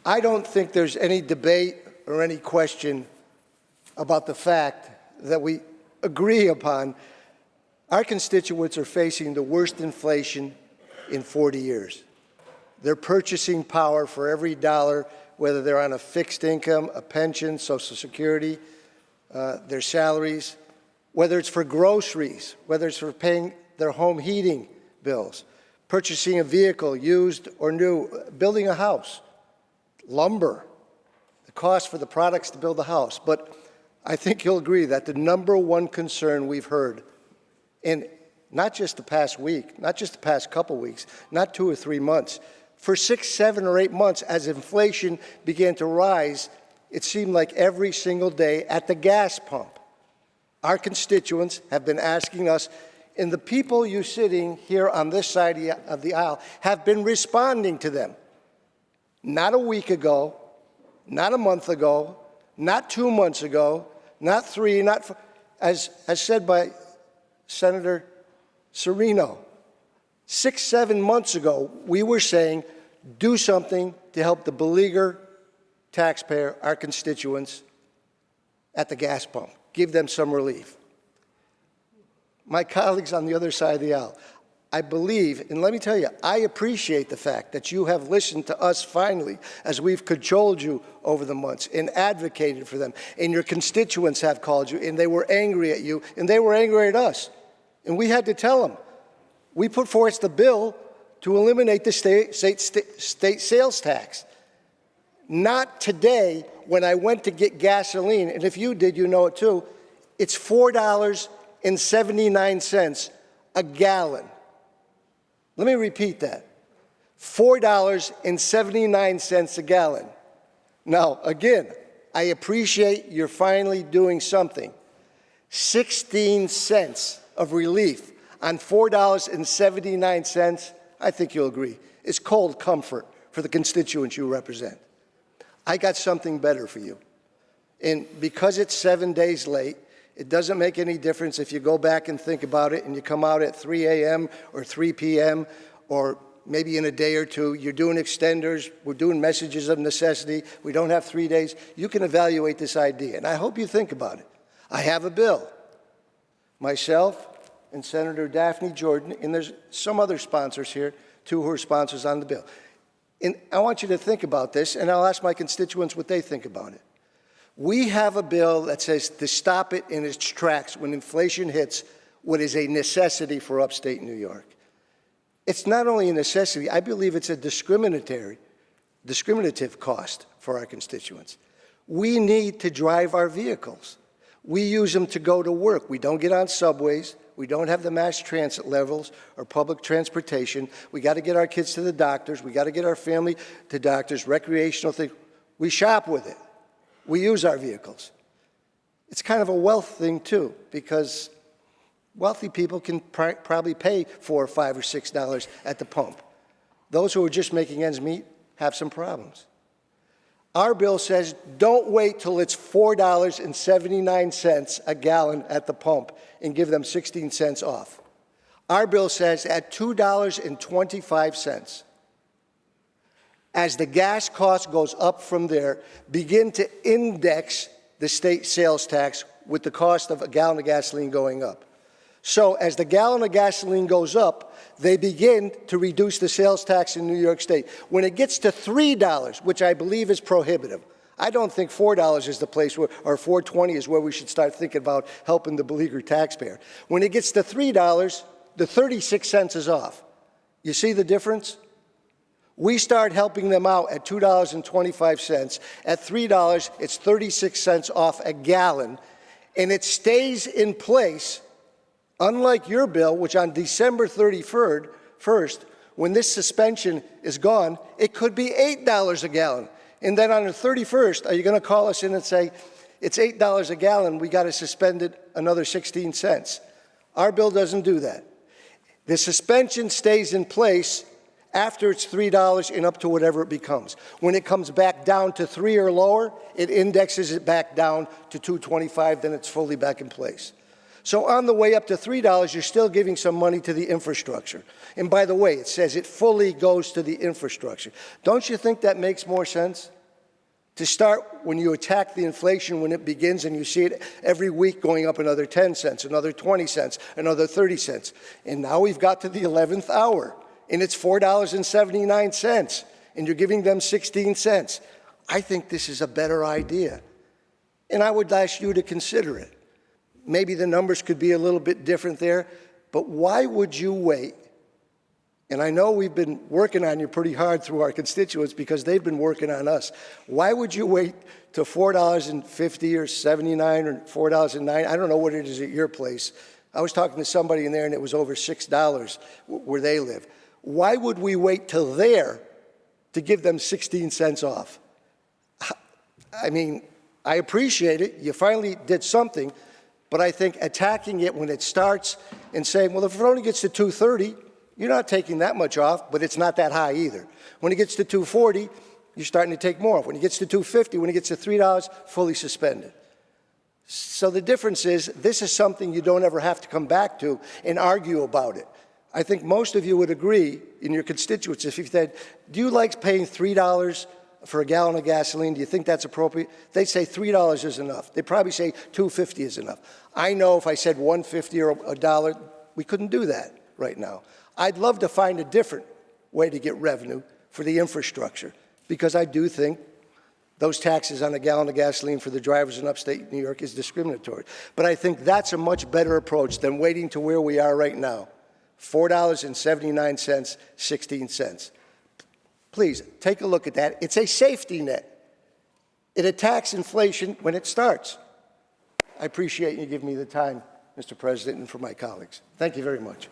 I don't think there's any debate or any question about the fact that we agree upon our constituents are facing the worst inflation in 40 years. Their purchasing power for every dollar, whether they're on a fixed income, a pension, Social Security, their salaries, whether it's for groceries, whether it's for paying their home heating bills, purchasing a vehicle, used or new, building a house, lumber, the cost for the products to build a house. But I think you'll agree that the number one concern we've heard, in not just the past week, not just the past couple weeks, not 2 or 3 months, for 6, 7, or 8 months, as inflation began to rise, it seemed like every single day at the gas pump, our constituents have been asking us, and the people you sitting here on this side of the aisle have been responding to them. Not a week ago, not a month ago, not 2 months ago, not 3, not 4, as said by Senator Serino, 6, 7 months ago, we were saying, do something to help the beleaguered taxpayer, our constituents, at the gas pump. Give them some relief. My colleagues on the other side of the aisle, I believe, and let me tell you, I appreciate the fact that you have listened to us finally as we've cajoled you over the months and advocated for them, and your constituents have called you, and they were angry at you, and they were angry at us. And we had to tell them. We put forth the bill to eliminate the state sales tax. Not today, when I went to get gasoline, and if you did, you know it too, it's $4.79 a gallon. Let me repeat that. $4.79 a gallon. Now, again, I appreciate you're finally doing something. 16 cents of relief on $4.79, I think you'll agree, is cold comfort for the constituents you represent. I got something better for you. And because it's 7 days late, it doesn't make any difference if you go back and think about it and you come out at 3 a.m. or 3 p.m. or maybe in a day or two. You're doing extenders. We're doing messages of necessity. We don't have 3 days. You can evaluate this idea, and I hope you think about it. I have a bill. Myself and Senator Daphne Jordan, and there's some other sponsors here, 2 who are sponsors on the bill. And I want you to think about this, and I'll ask my constituents what they think about it. We have a bill that says to stop it in its tracks when inflation hits what is a necessity for upstate New York. It's not only a necessity, I believe it's a discriminative cost for our constituents. We need to drive our vehicles. We use them to go to work. We don't get on subways. We don't have the mass transit levels or public transportation. We got to get our kids to the doctors. We got to get our family to doctors, recreational things. We shop with it. We use our vehicles. It's kind of a wealth thing, too, because wealthy people can probably pay $4 or $5 or $6 at the pump. Those who are just making ends meet have some problems. Our bill says don't wait till it's $4.79 a gallon at the pump and give them 16 cents off. Our bill says at $2.25, as the gas cost goes up from there, begin to index the state sales tax with the cost of a gallon of gasoline going up. So as the gallon of gasoline goes up, they begin to reduce the sales tax in New York State. When it gets to $3, which I believe is prohibitive, I don't think $4 is the place where, or $4.20 is where we should start thinking about helping the beleaguered taxpayer. When it gets to $3, the 36 cents is off. You see the difference? We start helping them out at $2.25. At $3, it's 36 cents off a gallon, and it stays in place, unlike your bill, which on December 31st, when this suspension is gone, it could be $8 a gallon. And then on the 31st, are you going to call us in and say, it's $8 a gallon, we got to suspend it another 16 cents? Our bill doesn't do that. The suspension stays in place after it's $3 and up to whatever it becomes. When it comes back down to 3 or lower, it indexes it back down to $2.25, then it's fully back in place. So on the way up to $3, you're still giving some money to the infrastructure. And by the way, it says it fully goes to the infrastructure. Don't you think that makes more sense? To start, when you attack the inflation when it begins and you see it every week going up another 10 cents, another 20 cents, another 30 cents. And now we've got to the 11th hour, and it's $4.79, and you're giving them 16 cents. I think this is a better idea, and I would ask you to consider it. Maybe the numbers could be a little bit different there, but why would you wait? And I know we've been working on you pretty hard through our constituents because they've been working on us. Why would you wait to $4.50 or $79 or $4.09? I don't know what it is at your place. I was talking to somebody in there and it was over $6 where they live. Why would we wait till there to give them 16 cents off? I mean, I appreciate it. You finally did something, but I think attacking it when it starts and saying, well, if it only gets to 230, you're not taking that much off, but it's not that high either. When it gets to 240, you're starting to take more off. When it gets to 250, when it gets to $3, fully suspended. So the difference is this is something you don't ever have to come back to and argue about it. I think most of you would agree in your constituents if you said, do you like paying $3 for a gallon of gasoline? Do you think that's appropriate? They say $3 is enough. They probably say $2.50 is enough. I know if I said $1.50 or a dollar, we couldn't do that right now. I'd love to find a different way to get revenue for the infrastructure because I do think those taxes on a gallon of gasoline for the drivers in upstate New York is discriminatory. But I think that's a much better approach than waiting to where we are right now, $4.79, 16 cents. Please, take a look at that. It's a safety net. It attacks inflation when it starts. I appreciate you giving me the time, Mr. President, and for my colleagues. Thank you very much.